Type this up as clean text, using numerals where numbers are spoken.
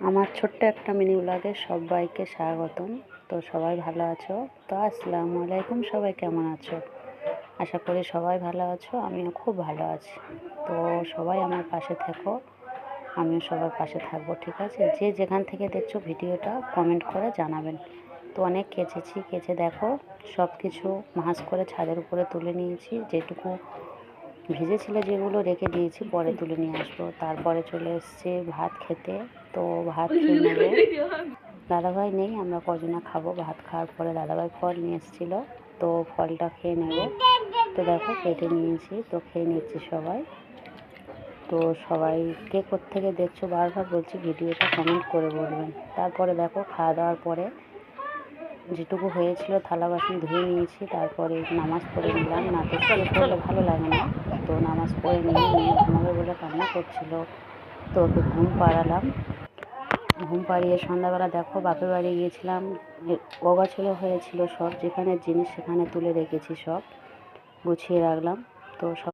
আমার ছোট্ট একটা মিনি ব্লগে সবাইকে স্বাগতম। তো সবাই ভালো আছো? তো আসসালামু আলাইকুম। সবাই কেমন আছো? আশা করি সবাই ভালো আছো, আমিও খুব ভালো আছি। তো সবাই আমার পাশে থেকো, আমিও সবার পাশে থাকবো, ঠিক আছে? যে যেখান থেকে দেখছো ভিডিওটা কমেন্ট করে জানাবেন। তো অনেক কেচে দেখো সব কিছু ভাঁজ করে ছাদের উপরে তুলে নিয়েছি। যেটুকু ভিজেছিল যেগুলো রেখে দিয়েছি, পরে তুলে নিয়ে আসবো। তারপরে চলে এসছে ভাত খেতে। তো ভাত খেয়ে নেবো। দাদাভাই নেই, আমরা কজনা খাবো। ভাত খাওয়ার পরে দাদাভাই ফল নিয়ে এসেছিলো, তো ফলটা খেয়ে নেব। তো দেখো কেটে নিয়েছি, তো খেয়ে নিচ্ছি সবাই। তো সবাই কে কোত্থেকে দেখছো বারবার বলছি ভিডিওটা কমেন্ট করে বলবেন। তারপরে দেখো খাওয়া দাওয়ার পরে যেটুকু হয়েছিল থালা বাসন ধুয়ে নিয়েছি। তারপরে নামাজ পড়ে নিলাম, না তো শুয়ে পড়লে ভালো লাগে না। তো নামাজ পড়ে নিয়ে মেয়ে ঘুমাবে বলে কান্না করছিল, তো ওকে ঘুম পাড়ালাম। ঘুম পাড়িয়ে সন্ধ্যাবেলা দেখো বাপের বাড়ি গিয়েছিলাম। অগোছালো হয়েছিল সব, যেখানে জিনিস সেখানে তুলে রেখেছি, সব গুছিয়ে রাখলাম। তো সব